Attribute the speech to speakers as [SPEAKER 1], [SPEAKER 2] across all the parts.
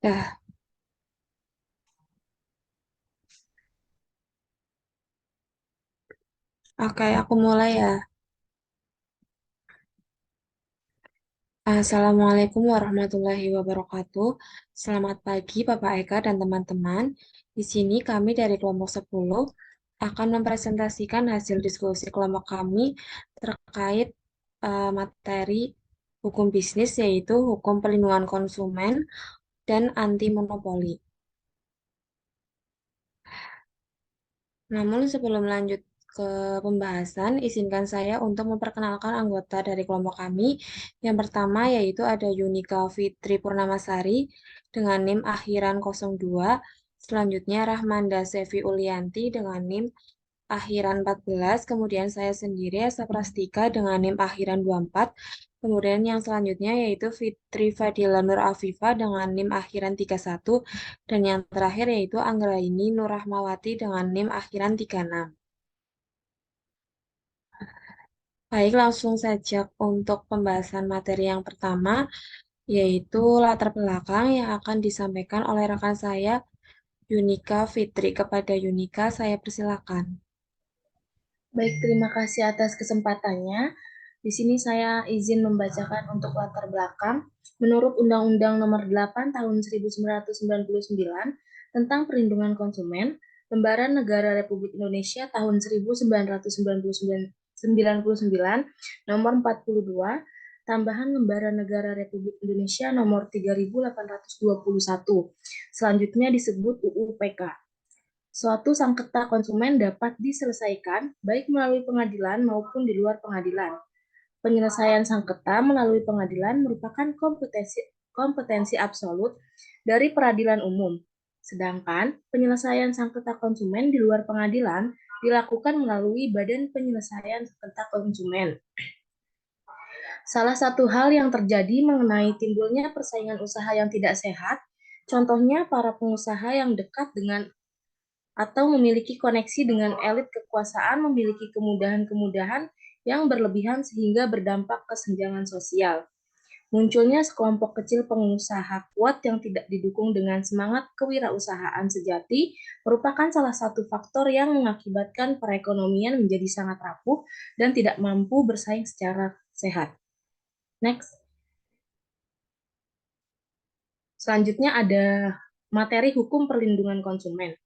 [SPEAKER 1] Dah, oke, aku mulai ya. Assalamualaikum warahmatullahi wabarakatuh. Selamat pagi Bapak Eka dan teman-teman. Di sini kami dari kelompok 10 akan mempresentasikan hasil diskusi kelompok kami terkait materi hukum bisnis yaitu hukum perlindungan konsumen dan anti monopoli. Namun sebelum lanjut ke pembahasan, izinkan saya untuk memperkenalkan anggota dari kelompok kami. Yang pertama yaitu ada Yunika Fitri Purnamasari dengan NIM akhiran 02. Selanjutnya Rahmanda Sevi Ulianti dengan NIM akhiran 14. Kemudian saya sendiri Esa Prastika dengan NIM akhiran 24. Kemudian yang selanjutnya yaitu Fitri Fadila Nur Afifa dengan NIM akhiran 31. Dan yang terakhir yaitu Anggraini Nur Rahmawati dengan NIM akhiran 36. Baik, langsung saja untuk pembahasan materi yang pertama, yaitu latar belakang yang akan disampaikan oleh rekan saya, Yunika Fitri. Kepada Yunika, saya persilakan.
[SPEAKER 2] Baik, terima kasih atas kesempatannya. Di sini saya izin membacakan untuk latar belakang. Menurut Undang-Undang Nomor 8 Tahun 1999 tentang Perlindungan Konsumen, Lembaran Negara Republik Indonesia tahun 1999 Nomor 42, Tambahan Lembaran Negara Republik Indonesia Nomor 3821. Selanjutnya disebut UU PK. Suatu sengketa konsumen dapat diselesaikan baik melalui pengadilan maupun di luar pengadilan. Penyelesaian sengketa melalui pengadilan merupakan kompetensi absolut dari peradilan umum. Sedangkan penyelesaian sengketa konsumen di luar pengadilan dilakukan melalui Badan Penyelesaian Sengketa Konsumen. Salah satu hal yang terjadi mengenai timbulnya persaingan usaha yang tidak sehat, contohnya para pengusaha yang dekat dengan atau memiliki koneksi dengan elit kekuasaan memiliki kemudahan-kemudahan yang berlebihan sehingga berdampak kesenjangan sosial. Munculnya sekelompok kecil pengusaha kuat yang tidak didukung dengan semangat kewirausahaan sejati merupakan salah satu faktor yang mengakibatkan perekonomian menjadi sangat rapuh dan tidak mampu bersaing secara sehat. Next. Selanjutnya ada materi hukum perlindungan konsumen.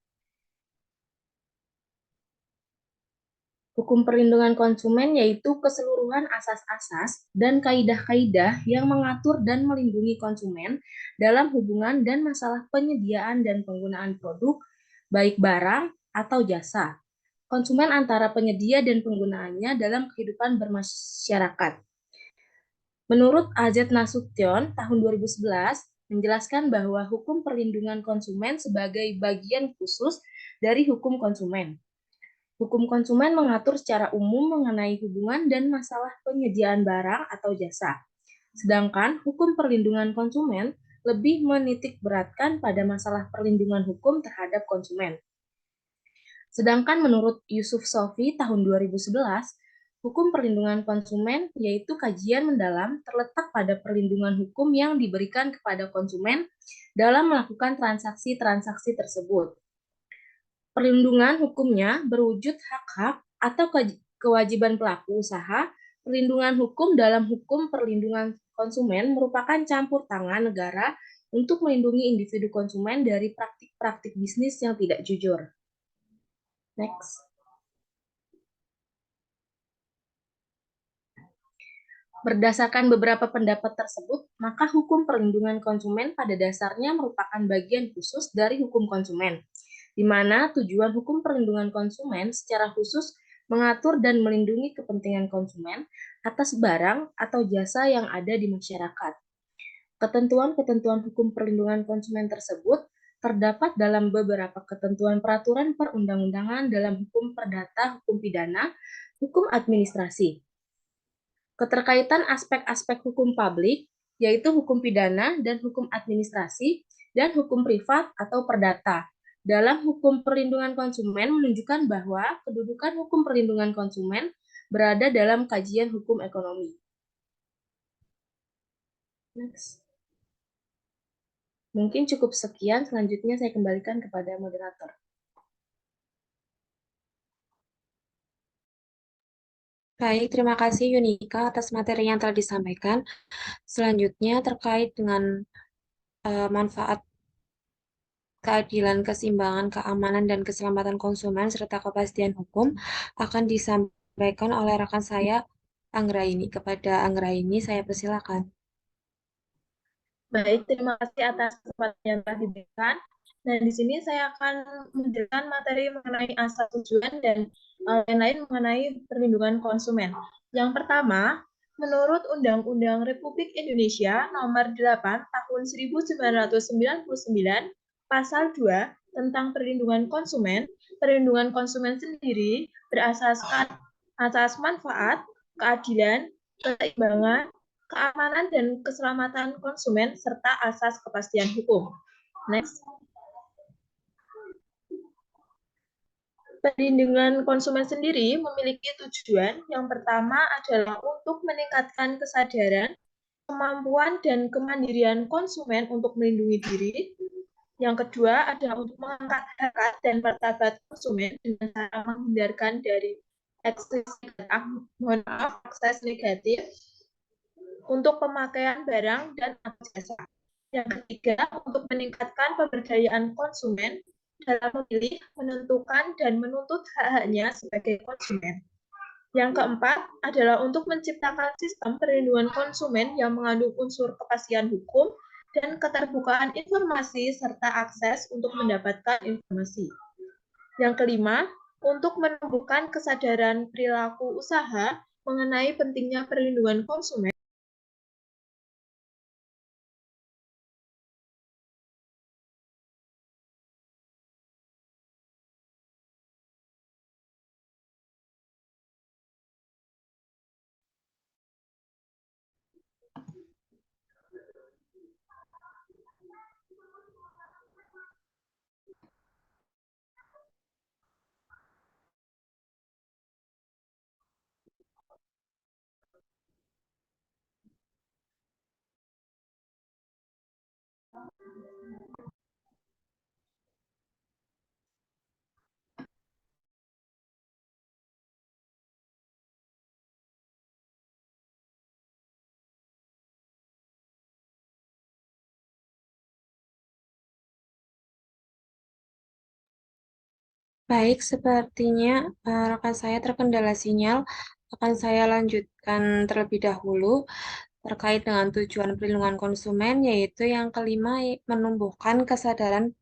[SPEAKER 2] Hukum perlindungan konsumen yaitu keseluruhan asas-asas dan kaidah-kaidah yang mengatur dan melindungi konsumen dalam hubungan dan masalah penyediaan dan penggunaan produk, baik barang atau jasa, konsumen antara penyedia dan penggunaannya dalam kehidupan bermasyarakat. Menurut AZ Nasution tahun 2011 menjelaskan bahwa hukum perlindungan konsumen sebagai bagian khusus dari hukum konsumen. Hukum konsumen mengatur secara umum mengenai hubungan dan masalah penyediaan barang atau jasa. Sedangkan hukum perlindungan konsumen lebih menitik beratkan pada masalah perlindungan hukum terhadap konsumen. Sedangkan menurut Yusuf Sofi tahun 2011, hukum perlindungan konsumen yaitu kajian mendalam terletak pada perlindungan hukum yang diberikan kepada konsumen dalam melakukan transaksi-transaksi tersebut. Perlindungan hukumnya berwujud hak-hak atau kewajiban pelaku usaha. Perlindungan hukum dalam hukum perlindungan konsumen merupakan campur tangan negara untuk melindungi individu konsumen dari praktik-praktik bisnis yang tidak jujur. Next. Berdasarkan beberapa pendapat tersebut, maka hukum perlindungan konsumen pada dasarnya merupakan bagian khusus dari hukum konsumen, di mana tujuan hukum perlindungan konsumen secara khusus mengatur dan melindungi kepentingan konsumen atas barang atau jasa yang ada di masyarakat. Ketentuan-ketentuan hukum perlindungan konsumen tersebut terdapat dalam beberapa ketentuan peraturan perundang-undangan dalam hukum perdata, hukum pidana, hukum administrasi. Keterkaitan aspek-aspek hukum publik, yaitu hukum pidana dan hukum administrasi, dan hukum privat atau perdata. Dalam hukum perlindungan konsumen menunjukkan bahwa kedudukan hukum perlindungan konsumen berada dalam kajian hukum ekonomi. Next. Mungkin cukup sekian, selanjutnya saya kembalikan kepada moderator.
[SPEAKER 1] Baik, terima kasih Yunika atas materi yang telah disampaikan. Selanjutnya terkait dengan manfaat keadilan, keseimbangan, keamanan, dan keselamatan konsumen, serta kepastian hukum akan disampaikan oleh rekan saya, Anggraini. Kepada Anggraini, saya persilakan.
[SPEAKER 2] Baik, terima kasih atas kesempatan yang telah diberikan. Dan di sini saya akan menjelaskan materi mengenai asas tujuan dan lain-lain mengenai perlindungan konsumen. Yang pertama, menurut Undang-Undang Republik Indonesia Nomor 8 Tahun 1999, Pasal 2 tentang perlindungan konsumen sendiri berasaskan asas manfaat, keadilan, keseimbangan, keamanan dan keselamatan konsumen, serta asas kepastian hukum. Next. Perlindungan konsumen sendiri memiliki tujuan yang pertama adalah untuk meningkatkan kesadaran, kemampuan, dan kemandirian konsumen untuk melindungi diri. Yang kedua adalah untuk mengangkat harkat dan martabat konsumen dengan cara menghindarkan dari akses negatif untuk pemakaian barang dan jasa. Yang ketiga, untuk meningkatkan pemberdayaan konsumen dalam memilih, menentukan, dan menuntut hak-haknya sebagai konsumen. Yang keempat adalah untuk menciptakan sistem perlindungan konsumen yang mengandung unsur kepastian hukum dan keterbukaan informasi serta akses untuk mendapatkan informasi. Yang kelima, untuk menumbuhkan kesadaran perilaku usaha mengenai pentingnya perlindungan konsumen.
[SPEAKER 1] Baik, sepertinya rekan saya terkendala sinyal. Akan saya lanjutkan terlebih dahulu terkait dengan tujuan perlindungan konsumen, yaitu yang kelima, menumbuhkan kesadaran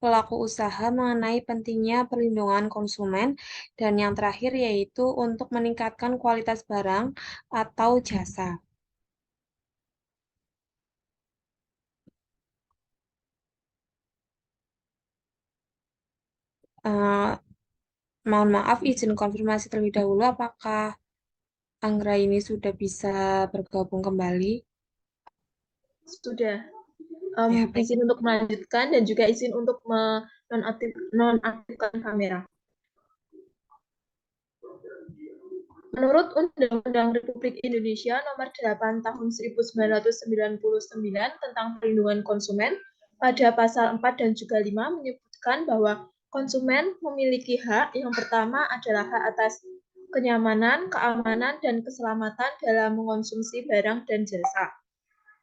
[SPEAKER 1] pelaku usaha mengenai pentingnya perlindungan konsumen, dan yang terakhir yaitu untuk meningkatkan kualitas barang atau jasa. Eh, Mohon maaf, izin konfirmasi terlebih dahulu, apakah Anggra ini sudah bisa bergabung kembali?
[SPEAKER 2] Sudah.
[SPEAKER 1] Ya, baik.
[SPEAKER 2] Izin untuk melanjutkan dan juga izin untuk nonaktifkan kamera. Menurut Undang-Undang Republik Indonesia Nomor 8 Tahun 1999 tentang perlindungan konsumen, pada pasal 4 dan juga 5 menyebutkan bahwa konsumen memiliki hak. Yang pertama adalah hak atas kenyamanan, keamanan, dan keselamatan dalam mengonsumsi barang dan jasa.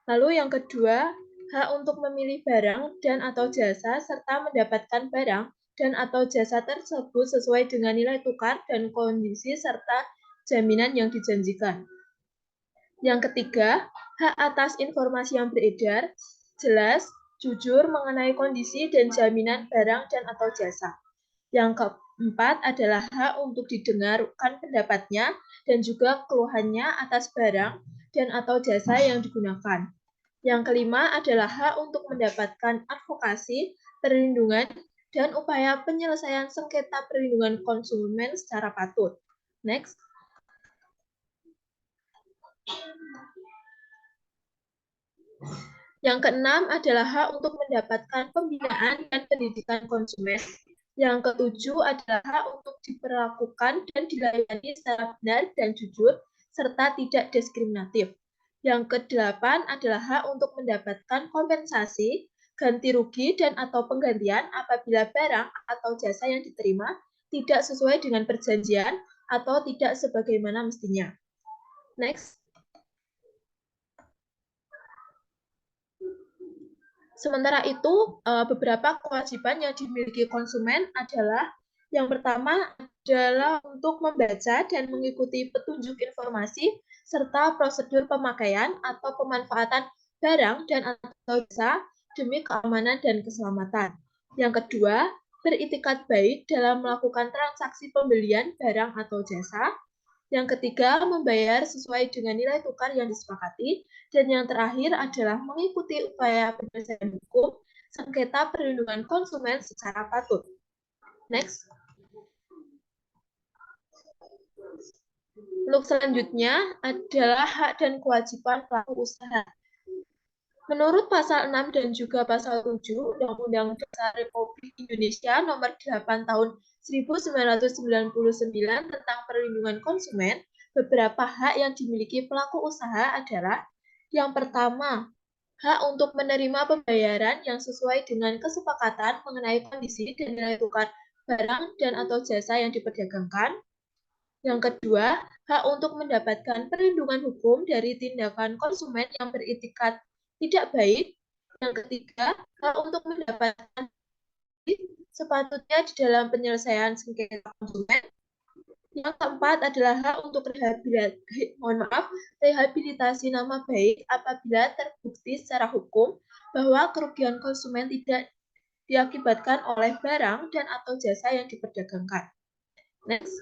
[SPEAKER 2] Lalu yang kedua, hak untuk memilih barang dan atau jasa serta mendapatkan barang dan atau jasa tersebut sesuai dengan nilai tukar dan kondisi serta jaminan yang dijanjikan. Yang ketiga, hak atas informasi yang beredar, jelas, jujur mengenai kondisi dan jaminan barang dan atau jasa. Yang keempat adalah hak untuk didengarkan pendapatnya dan juga keluhannya atas barang dan atau jasa yang digunakan. Yang kelima adalah hak untuk mendapatkan advokasi, perlindungan, dan upaya penyelesaian sengketa perlindungan konsumen secara patut. Next. Yang keenam adalah hak untuk mendapatkan pembinaan dan pendidikan konsumen. Yang ketujuh adalah hak untuk diperlakukan dan dilayani secara benar dan jujur, serta tidak diskriminatif. Yang kedelapan adalah hak untuk mendapatkan kompensasi ganti rugi dan atau penggantian apabila barang atau jasa yang diterima tidak sesuai dengan perjanjian atau tidak sebagaimana mestinya. Next. Sementara itu, beberapa kewajiban yang dimiliki konsumen adalah yang pertama adalah untuk membaca dan mengikuti petunjuk informasi serta prosedur pemakaian atau pemanfaatan barang dan atau jasa demi keamanan dan keselamatan. Yang kedua, beritikat baik dalam melakukan transaksi pembelian barang atau jasa. Yang ketiga, membayar sesuai dengan nilai tukar yang disepakati. Dan yang terakhir adalah mengikuti upaya penyelesaian hukum sengketa perlindungan konsumen secara patut. Next. Untuk selanjutnya adalah hak dan kewajiban pelaku usaha. Menurut pasal 6 dan juga pasal 7 Undang-Undang Dasar Republik Indonesia Nomor 8 Tahun 1999 tentang perlindungan konsumen, beberapa hak yang dimiliki pelaku usaha adalah yang pertama, hak untuk menerima pembayaran yang sesuai dengan kesepakatan mengenai kondisi dan nilai tukar barang dan atau jasa yang diperdagangkan. Yang kedua, hak untuk mendapatkan perlindungan hukum dari tindakan konsumen yang beritikat tidak baik. Yang ketiga, hak untuk mendapatkan sepatutnya di dalam penyelesaian sengketa konsumen. Yang keempat adalah hak untuk rehabilitasi nama baik apabila terbukti secara hukum bahwa kerugian konsumen tidak diakibatkan oleh barang dan atau jasa yang diperdagangkan. Next.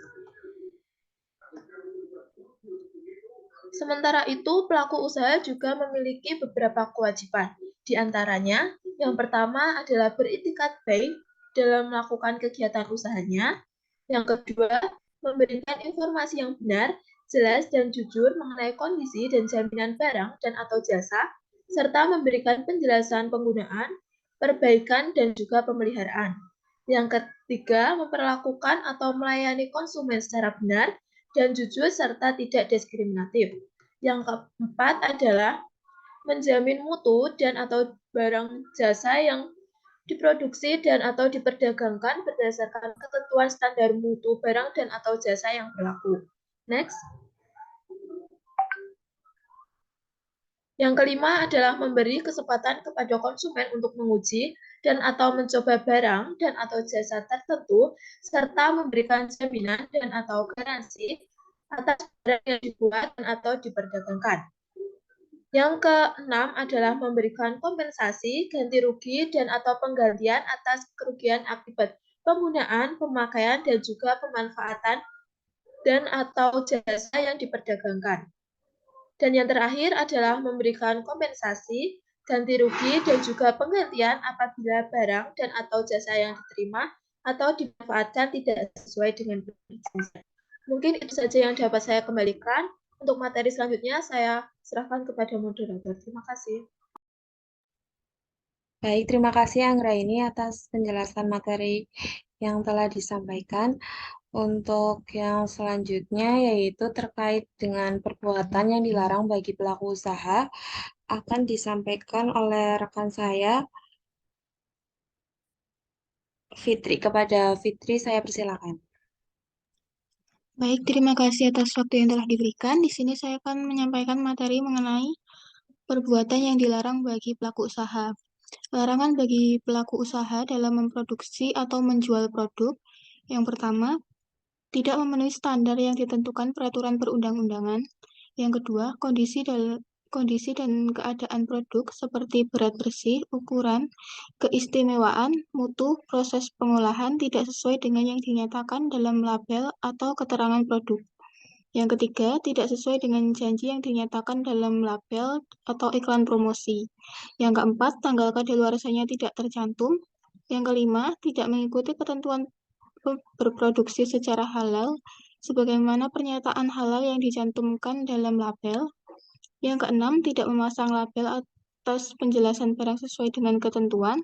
[SPEAKER 2] Sementara itu, pelaku usaha juga memiliki beberapa kewajiban. Di antaranya, yang pertama adalah beritikat baik dalam melakukan kegiatan usahanya. Yang kedua, memberikan informasi yang benar, jelas, dan jujur mengenai kondisi dan jaminan barang dan atau jasa, serta memberikan penjelasan penggunaan, perbaikan, dan juga pemeliharaan. Yang ketiga, memperlakukan atau melayani konsumen secara benar, dan jujur serta tidak diskriminatif. Yang keempat adalah menjamin mutu dan atau barang jasa yang diproduksi dan atau diperdagangkan berdasarkan ketentuan standar mutu barang dan atau jasa yang berlaku. Next. Yang kelima adalah memberi kesempatan kepada konsumen untuk menguji dan atau mencoba barang dan atau jasa tertentu serta memberikan jaminan dan atau garansi atas barang yang dibuat dan atau diperdagangkan. Yang keenam adalah memberikan kompensasi, ganti rugi, dan atau penggantian atas kerugian akibat penggunaan, pemakaian, dan juga pemanfaatan dan atau jasa yang diperdagangkan. Dan yang terakhir adalah memberikan kompensasi, ganti rugi, dan juga penggantian apabila barang dan atau jasa yang diterima atau dimanfaatkan tidak sesuai dengan perjanjian. Mungkin itu saja yang dapat saya kembalikan. Untuk materi selanjutnya, saya serahkan kepada moderator. Terima kasih.
[SPEAKER 1] Baik, terima kasih Anggraini atas penjelasan materi yang telah disampaikan. Untuk yang selanjutnya yaitu terkait dengan perbuatan yang dilarang bagi pelaku usaha akan disampaikan oleh rekan saya Fitri. Kepada Fitri saya persilakan.
[SPEAKER 3] Baik, terima kasih atas waktu yang telah diberikan. Di sini saya akan menyampaikan materi mengenai perbuatan yang dilarang bagi pelaku usaha. Larangan bagi pelaku usaha dalam memproduksi atau menjual produk. Yang pertama, tidak memenuhi standar yang ditentukan peraturan perundang-undangan. Yang kedua, kondisi dan keadaan produk seperti berat bersih, ukuran, keistimewaan, mutu, proses pengolahan tidak sesuai dengan yang dinyatakan dalam label atau keterangan produk. Yang ketiga, tidak sesuai dengan janji yang dinyatakan dalam label atau iklan promosi. Yang keempat, tanggal kadaluarsanya tidak tercantum. Yang kelima, tidak mengikuti ketentuan berproduksi secara halal, sebagaimana pernyataan halal yang dicantumkan dalam label. Yang keenam, tidak memasang label atas penjelasan barang sesuai dengan ketentuan.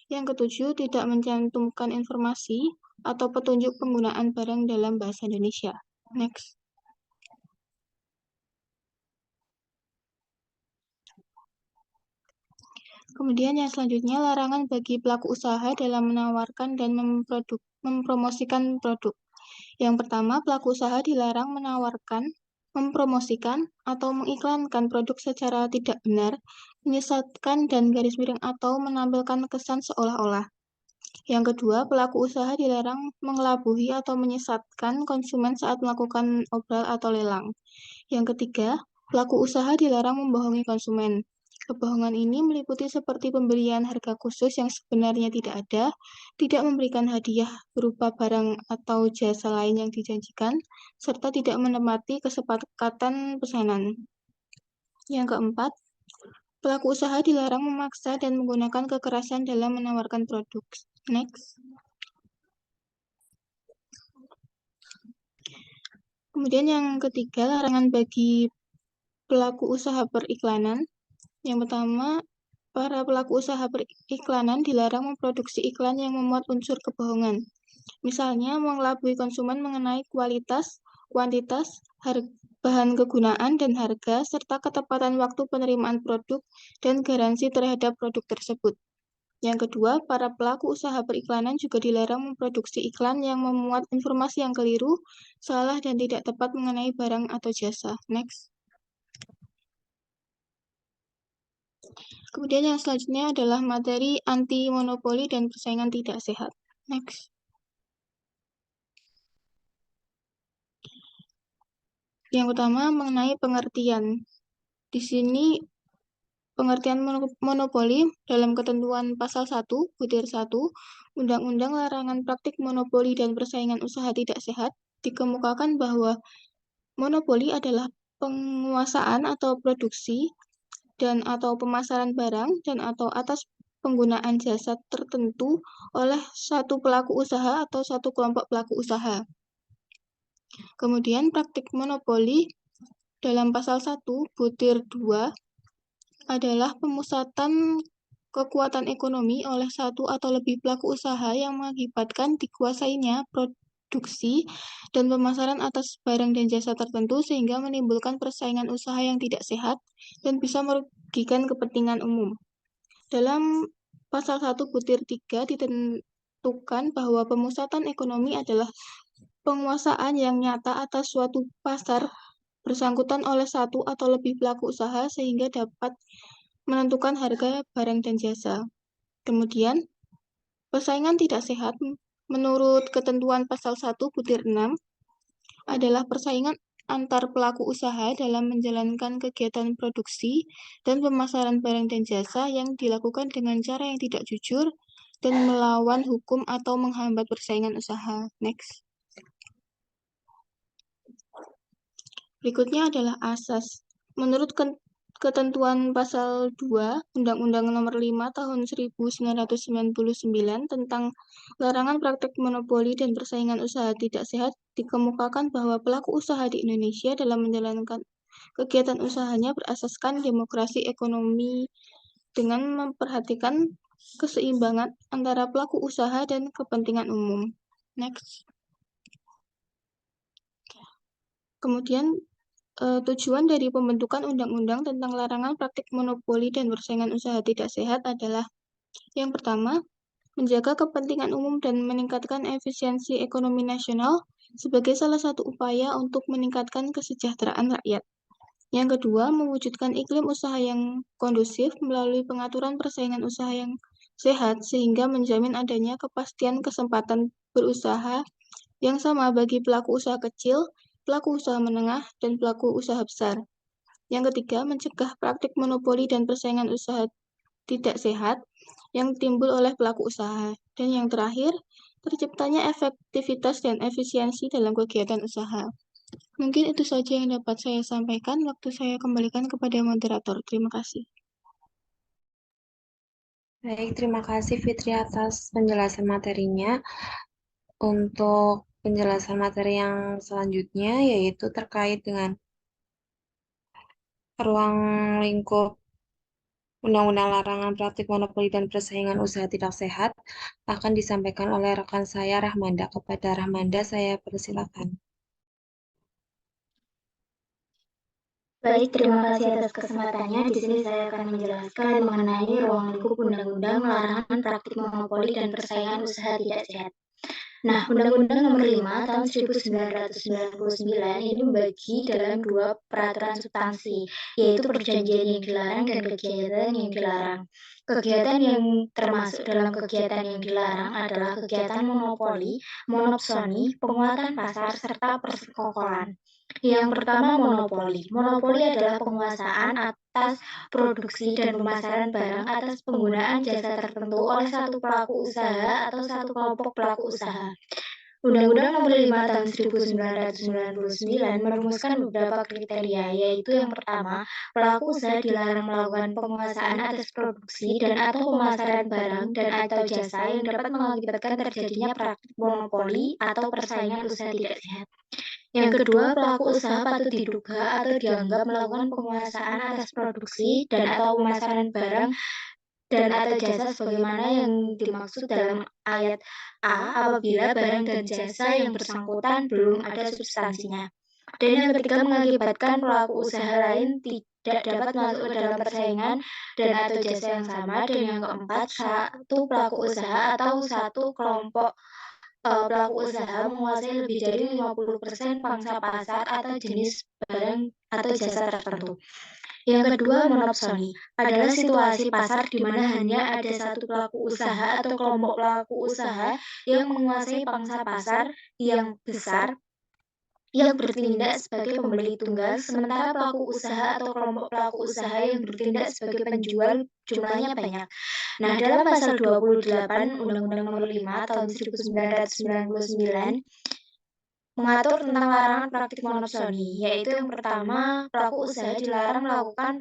[SPEAKER 3] Yang ketujuh, tidak mencantumkan informasi atau petunjuk penggunaan barang dalam bahasa Indonesia. Next. Kemudian yang selanjutnya, larangan bagi pelaku usaha dalam menawarkan dan mempromosikan produk. Yang pertama, pelaku usaha dilarang menawarkan, mempromosikan, atau mengiklankan produk secara tidak benar, menyesatkan dan garis miring atau menampilkan kesan seolah-olah. Yang kedua, pelaku usaha dilarang mengelabuhi atau menyesatkan konsumen saat melakukan obral atau lelang. Yang ketiga, pelaku usaha dilarang membohongi konsumen. Kebohongan ini meliputi seperti pemberian harga khusus yang sebenarnya tidak ada, tidak memberikan hadiah berupa barang atau jasa lain yang dijanjikan, serta tidak menepati kesepakatan pesanan. Yang keempat, pelaku usaha dilarang memaksa dan menggunakan kekerasan dalam menawarkan produk. Next. Kemudian yang ketiga, larangan bagi pelaku usaha periklanan. Yang pertama, para pelaku usaha periklanan dilarang memproduksi iklan yang memuat unsur kebohongan. Misalnya, mengelabui konsumen mengenai kualitas, kuantitas, bahan kegunaan dan harga, serta ketepatan waktu penerimaan produk dan garansi terhadap produk tersebut. Yang kedua, para pelaku usaha periklanan juga dilarang memproduksi iklan yang memuat informasi yang keliru, salah, dan tidak tepat mengenai barang atau jasa. Next. Kemudian yang selanjutnya adalah materi anti-monopoli dan persaingan tidak sehat. Next. Yang utama mengenai pengertian. Di sini pengertian monopoli dalam ketentuan pasal 1, butir 1, Undang-Undang Larangan Praktik Monopoli dan Persaingan Usaha Tidak Sehat, dikemukakan bahwa monopoli adalah penguasaan atau produksi dan atau pemasaran barang dan atau atas penggunaan jasa tertentu oleh satu pelaku usaha atau satu kelompok pelaku usaha. Kemudian praktik monopoli dalam pasal 1 butir 2 adalah pemusatan kekuatan ekonomi oleh satu atau lebih pelaku usaha yang mengakibatkan dikuasainya produksi dan pemasaran atas barang dan jasa tertentu sehingga menimbulkan persaingan usaha yang tidak sehat dan bisa merugikan kepentingan umum. Dalam pasal 1 butir 3 ditentukan bahwa pemusatan ekonomi adalah penguasaan yang nyata atas suatu pasar bersangkutan oleh satu atau lebih pelaku usaha sehingga dapat menentukan harga barang dan jasa. Kemudian, persaingan tidak sehat menurut ketentuan pasal 1 butir 6 adalah persaingan antar pelaku usaha dalam menjalankan kegiatan produksi dan pemasaran barang dan jasa yang dilakukan dengan cara yang tidak jujur dan melawan hukum atau menghambat persaingan usaha. Next. Berikutnya adalah asas. Menurut ketentuan pasal 2 Undang-Undang Nomor 5 Tahun 1999 tentang larangan praktik monopoli dan persaingan usaha tidak sehat dikemukakan bahwa pelaku usaha di Indonesia dalam menjalankan kegiatan usahanya berasaskan demokrasi ekonomi dengan memperhatikan keseimbangan antara pelaku usaha dan kepentingan umum. Next. Kemudian tujuan dari pembentukan undang-undang tentang larangan praktik monopoli dan persaingan usaha tidak sehat adalah yang pertama, menjaga kepentingan umum dan meningkatkan efisiensi ekonomi nasional sebagai salah satu upaya untuk meningkatkan kesejahteraan rakyat. Yang kedua, mewujudkan iklim usaha yang kondusif melalui pengaturan persaingan usaha yang sehat sehingga menjamin adanya kepastian kesempatan berusaha yang sama bagi pelaku usaha kecil, pelaku usaha menengah, dan pelaku usaha besar. Yang ketiga, mencegah praktik monopoli dan persaingan usaha tidak sehat yang timbul oleh pelaku usaha. Dan yang terakhir, terciptanya efektivitas dan efisiensi dalam kegiatan usaha. Mungkin itu saja yang dapat saya sampaikan. Waktu saya kembalikan kepada moderator. Terima kasih.
[SPEAKER 1] Baik, terima kasih Fitri atas penjelasan materinya. Untuk penjelasan materi yang selanjutnya yaitu terkait dengan ruang lingkup Undang-Undang Larangan Praktik Monopoli dan Persaingan Usaha Tidak Sehat akan disampaikan oleh rekan saya Rahmanda. Kepada Rahmanda, saya persilakan.
[SPEAKER 4] Baik, terima kasih atas kesempatannya. Di sini saya akan menjelaskan mengenai ruang lingkup Undang-Undang Larangan Praktik Monopoli dan Persaingan Usaha Tidak Sehat. Nah, Undang-Undang Nomor 5 Tahun 1999 ini membagi dalam dua peraturan substansi, yaitu perjanjian yang dilarang dan kegiatan yang dilarang. Kegiatan yang termasuk dalam kegiatan yang dilarang adalah kegiatan monopoli, monopsoni, penguatan pasar, serta persekongkolan. Yang pertama, monopoli. Monopoli adalah penguasaan atas produksi dan pemasaran barang atas penggunaan jasa tertentu oleh satu pelaku usaha atau satu kelompok pelaku usaha. Undang-Undang Nomor 5 Tahun 1999 merumuskan beberapa kriteria, yaitu yang pertama, pelaku usaha dilarang melakukan penguasaan atas produksi dan atau pemasaran barang dan atau jasa yang dapat mengakibatkan terjadinya praktik monopoli atau persaingan usaha tidak sehat. Yang kedua, pelaku usaha patut diduga atau dianggap melakukan penguasaan atas produksi dan atau pemasaran barang dan atau jasa sebagaimana yang dimaksud dalam ayat A apabila barang dan jasa yang bersangkutan belum ada substansinya. Dan yang ketiga, mengakibatkan pelaku usaha lain tidak dapat masuk ke dalam persaingan dan atau jasa yang sama. Dan yang keempat, satu pelaku usaha atau satu kelompok pelaku usaha menguasai lebih dari 50% pangsa pasar atau jenis barang atau jasa tertentu. Yang kedua, monopsoni adalah situasi pasar di mana hanya ada satu pelaku usaha atau kelompok pelaku usaha yang menguasai pangsa pasar yang besar yang bertindak sebagai pembeli tunggal, sementara pelaku usaha atau kelompok pelaku usaha yang bertindak sebagai penjual jumlahnya banyak. Nah, dalam pasal 28 Undang-Undang Nomor 5 Tahun 1999 mengatur tentang larangan praktik monopsoni, yaitu yang pertama, pelaku usaha dilarang melakukan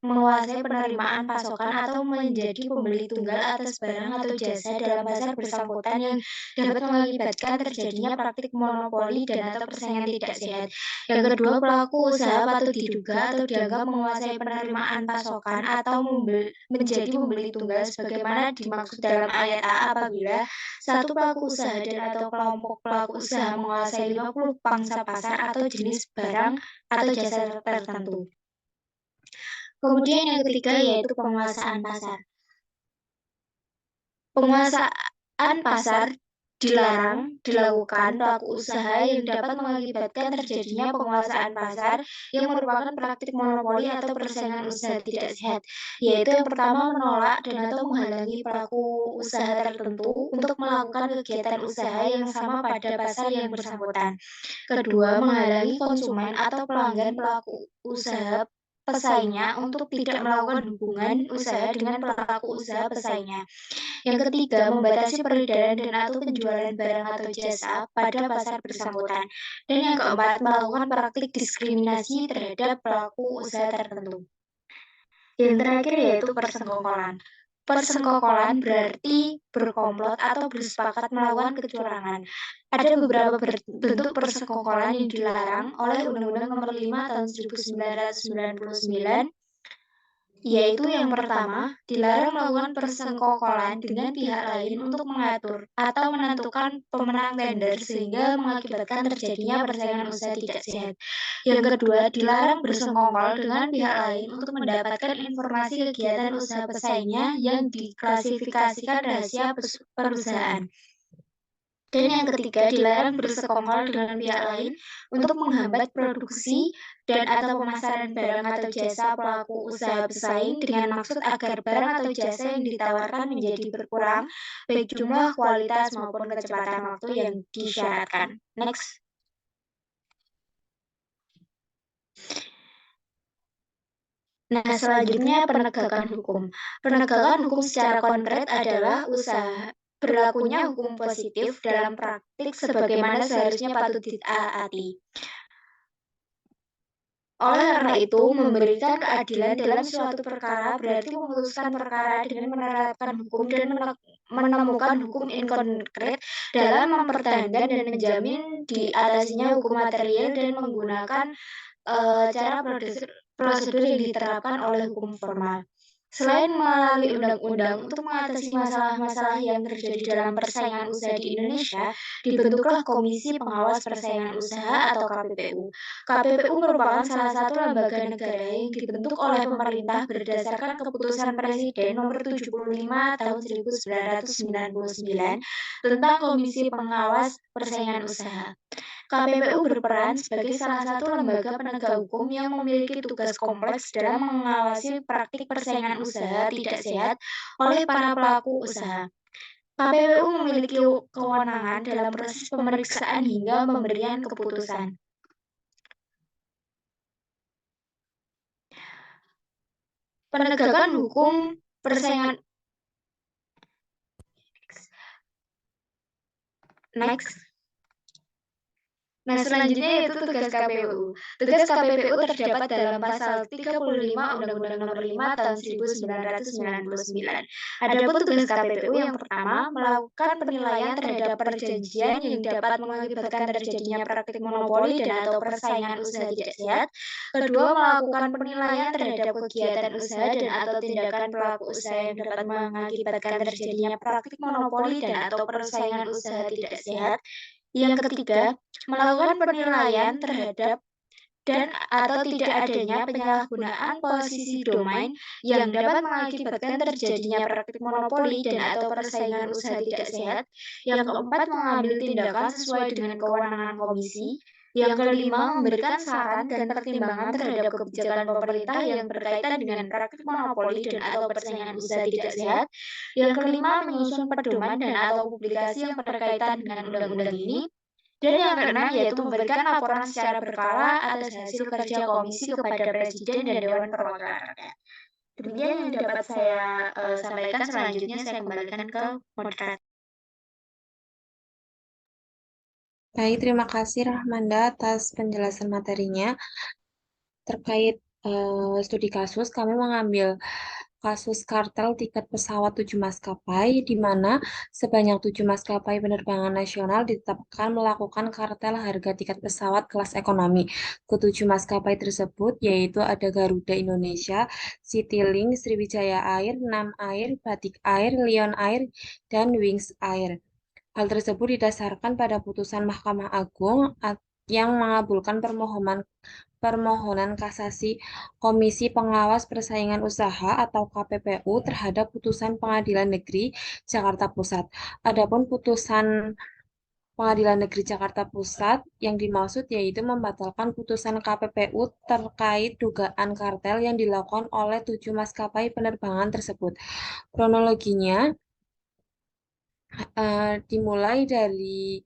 [SPEAKER 4] menguasai penerimaan pasokan atau menjadi pembeli tunggal atas barang atau jasa dalam pasar bersangkutan yang dapat mengakibatkan terjadinya praktik monopoli dan atau persaingan tidak sehat. Yang kedua, pelaku usaha patut diduga atau dianggap menguasai penerimaan pasokan atau menjadi pembeli tunggal sebagaimana dimaksud dalam ayat A apabila satu pelaku usaha dan atau kelompok pelaku usaha menguasai 50 pangsa pasar atau jenis barang atau jasa tertentu. Kemudian yang ketiga yaitu penguasaan pasar. Penguasaan pasar dilarang dilakukan pelaku usaha yang dapat mengakibatkan terjadinya penguasaan pasar yang merupakan praktik monopoli atau persaingan usaha tidak sehat, yaitu yang pertama menolak dan atau menghalangi pelaku usaha tertentu untuk melakukan kegiatan usaha yang sama pada pasar yang bersangkutan. Kedua, menghalangi konsumen atau pelanggan pelaku usaha pesaingnya untuk tidak melakukan hubungan usaha dengan pelaku usaha pesaingnya. Yang ketiga, membatasi peredaran dan atau penjualan barang atau jasa pada pasar bersangkutan. Dan yang keempat, melakukan praktik diskriminasi terhadap pelaku usaha tertentu. Yang terakhir yaitu persekongkolan. Persekongkolan berarti berkomplot atau bersepakat melakukan kecurangan. Ada beberapa bentuk persekongkolan yang dilarang oleh Undang-Undang Nomor 5 Tahun 1999, yaitu yang pertama, dilarang melakukan persekongkolan dengan pihak lain untuk mengatur atau menentukan pemenang tender sehingga mengakibatkan terjadinya persaingan usaha tidak sehat. Yang kedua, dilarang bersekongkol dengan pihak lain untuk mendapatkan informasi kegiatan usaha pesaingnya yang diklasifikasikan rahasia perusahaan. Dan yang ketiga, dilarang bersekongkol dengan pihak lain untuk menghambat produksi dan atau pemasaran barang atau jasa pelaku usaha pesaing dengan maksud agar barang atau jasa yang ditawarkan menjadi berkurang, baik jumlah, kualitas, maupun kecepatan waktu yang disyaratkan. Next. Nah, selanjutnya penegakan hukum. Penegakan hukum secara konkret adalah usaha berlakunya hukum positif dalam praktik sebagaimana seharusnya patut ditaati. Oleh karena itu, memberikan keadilan dalam suatu perkara berarti memutuskan perkara dengan menerapkan hukum dan menemukan hukum konkret dalam mempertahankan dan menjamin di atasnya hukum material dan menggunakan cara prosedur yang diterapkan oleh hukum formal. Selain melalui undang-undang untuk mengatasi masalah-masalah yang terjadi dalam persaingan usaha di Indonesia, dibentuklah Komisi Pengawas Persaingan Usaha atau KPPU. KPPU merupakan salah satu lembaga negara yang dibentuk oleh pemerintah berdasarkan keputusan Presiden Nomor 75 Tahun 1999 tentang Komisi Pengawas Persaingan Usaha. KPPU berperan sebagai salah satu lembaga penegak hukum yang memiliki tugas kompleks dalam mengawasi praktik persaingan usaha tidak sehat oleh para pelaku usaha. KPPU memiliki kewenangan dalam proses pemeriksaan hingga pemberian keputusan. Penegakan hukum persaingan. Next. Nah, selanjutnya yaitu tugas KPPU. Tugas KPPU terdapat dalam pasal 35 Undang-Undang Nomor 5 Tahun 1999. Adapun tugas KPPU yang pertama, melakukan penilaian terhadap perjanjian yang dapat mengakibatkan terjadinya praktik monopoli dan atau persaingan usaha tidak sehat. Kedua, melakukan penilaian terhadap kegiatan usaha dan atau tindakan pelaku usaha yang dapat mengakibatkan terjadinya praktik monopoli dan atau persaingan usaha tidak sehat. Yang ketiga, melakukan penilaian terhadap dan atau tidak adanya penyalahgunaan posisi domain yang dapat mengakibatkan terjadinya praktik monopoli dan atau persaingan usaha tidak sehat. Yang keempat, mengambil tindakan sesuai dengan kewenangan komisi. Yang kelima, memberikan saran dan pertimbangan terhadap kebijakan pemerintah yang berkaitan dengan praktik monopoli dan atau persaingan usaha tidak sehat. Yang kelima, menyusun pedoman dan atau publikasi yang berkaitan dengan undang-undang ini. Dan yang keenam yaitu memberikan laporan secara berkala atas hasil kerja komisi kepada Presiden dan Dewan Perwakilan Rakyat. Demikian yang dapat saya sampaikan. Selanjutnya saya kembalikan ke moderator.
[SPEAKER 1] Baik, terima kasih Rahmanda atas penjelasan materinya. Terkait studi kasus, kami mengambil kasus kartel tiket pesawat 7 maskapai, di mana sebanyak 7 maskapai penerbangan nasional ditetapkan melakukan kartel harga tiket pesawat kelas ekonomi. Ketujuh maskapai tersebut yaitu ada Garuda Indonesia, Citylink, Sriwijaya Air, Nam Air, Batik Air, Lion Air, dan Wings Air. Hal tersebut didasarkan pada putusan Mahkamah Agung yang mengabulkan permohonan kasasi Komisi Pengawas Persaingan Usaha atau KPPU terhadap putusan Pengadilan Negeri Jakarta Pusat. Adapun putusan Pengadilan Negeri Jakarta Pusat yang dimaksud yaitu membatalkan putusan KPPU terkait dugaan kartel yang dilakukan oleh 7 maskapai penerbangan tersebut. Kronologinya dimulai dari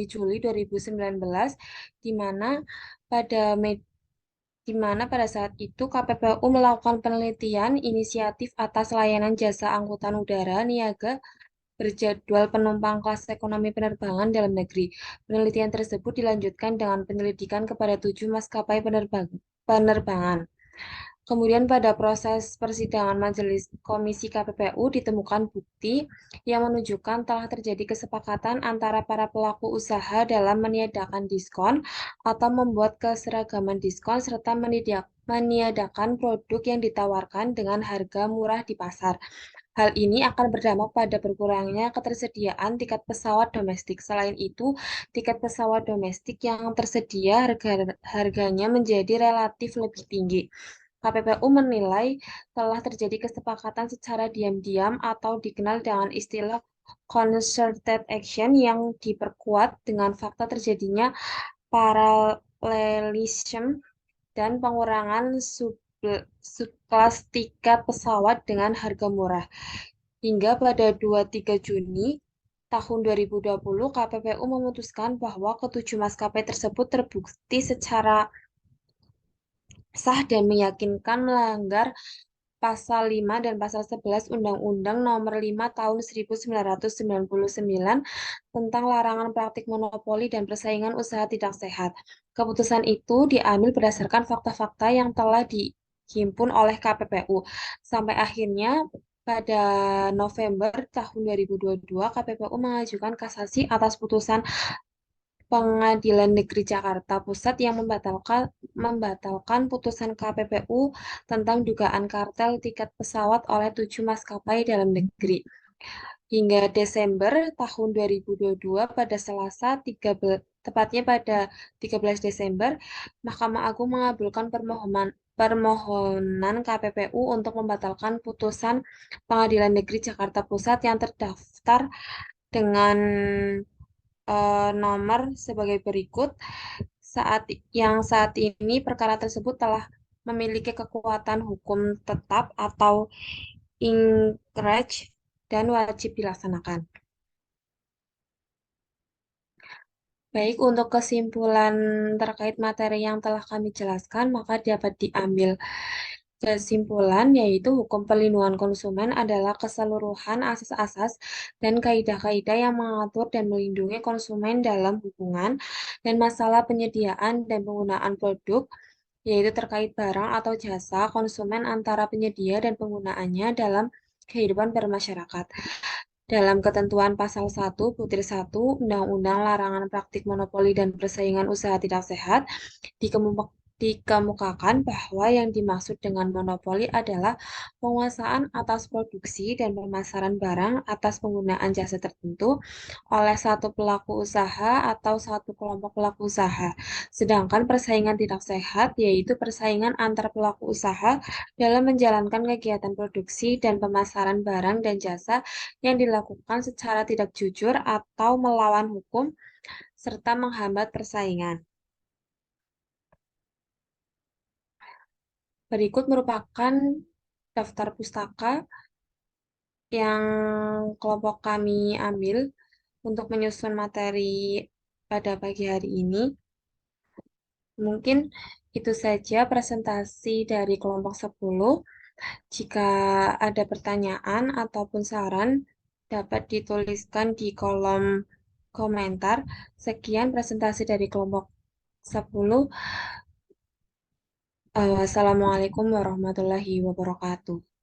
[SPEAKER 1] Juli 2019, di mana pada saat itu KPPU melakukan penelitian inisiatif atas layanan jasa angkutan udara niaga berjadwal penumpang kelas ekonomi penerbangan dalam negeri. Penelitian tersebut dilanjutkan dengan penyelidikan kepada 7 maskapai penerbangan. Kemudian pada proses persidangan Majelis Komisi KPPU ditemukan bukti yang menunjukkan telah terjadi kesepakatan antara para pelaku usaha dalam meniadakan diskon atau membuat keseragaman diskon serta meniadakan produk yang ditawarkan dengan harga murah di pasar. Hal ini akan berdampak pada berkurangnya ketersediaan tiket pesawat domestik. Selain itu, tiket pesawat domestik yang tersedia harganya menjadi relatif lebih tinggi. KPPU menilai telah terjadi kesepakatan secara diam-diam atau dikenal dengan istilah concerted action yang diperkuat dengan fakta terjadinya paralelisme dan pengurangan subkelas tiket pesawat dengan harga murah. Hingga pada 23 Juni tahun 2020, KPPU memutuskan bahwa ketujuh maskapai tersebut terbukti secara sah dan meyakinkan melanggar Pasal 5 dan Pasal 11 Undang-Undang Nomor 5 Tahun 1999 tentang larangan praktik monopoli dan persaingan usaha tidak sehat. Keputusan itu diambil berdasarkan fakta-fakta yang telah dihimpun oleh KPPU. Sampai akhirnya pada November tahun 2022, KPPU mengajukan kasasi atas putusan Pengadilan Negeri Jakarta Pusat yang membatalkan putusan KPPU tentang dugaan kartel tiket pesawat oleh 7 maskapai dalam negeri. Hingga Desember tahun 2022 pada Selasa 13, tepatnya pada 13 Desember, Mahkamah Agung mengabulkan permohonan KPPU untuk membatalkan putusan Pengadilan Negeri Jakarta Pusat yang terdaftar dengan nomor sebagai berikut. Saat ini perkara tersebut telah memiliki kekuatan hukum tetap atau ingkrah dan wajib dilaksanakan. Baik, untuk kesimpulan terkait materi yang telah kami jelaskan, maka dapat diambil kesimpulan yaitu hukum perlindungan konsumen adalah keseluruhan asas-asas dan kaidah-kaidah yang mengatur dan melindungi konsumen dalam hubungan dan masalah penyediaan dan penggunaan produk, yaitu terkait barang atau jasa konsumen antara penyedia dan penggunaannya dalam kehidupan bermasyarakat. Dalam ketentuan pasal 1 butir 1 Undang-Undang Larangan Praktik Monopoli dan Persaingan Usaha Tidak Sehat, dikemukakan bahwa yang dimaksud dengan monopoli adalah penguasaan atas produksi dan pemasaran barang atas penggunaan jasa tertentu oleh satu pelaku usaha atau satu kelompok pelaku usaha. Sedangkan persaingan tidak sehat yaitu persaingan antar pelaku usaha dalam menjalankan kegiatan produksi dan pemasaran barang dan jasa yang dilakukan secara tidak jujur atau melawan hukum serta menghambat persaingan. Berikut merupakan daftar pustaka yang kelompok kami ambil untuk menyusun materi pada pagi hari ini. Mungkin itu saja presentasi dari kelompok 10. Jika ada pertanyaan ataupun saran, dapat dituliskan di kolom komentar. Sekian presentasi dari kelompok 10. Wassalamualaikum warahmatullahi wabarakatuh.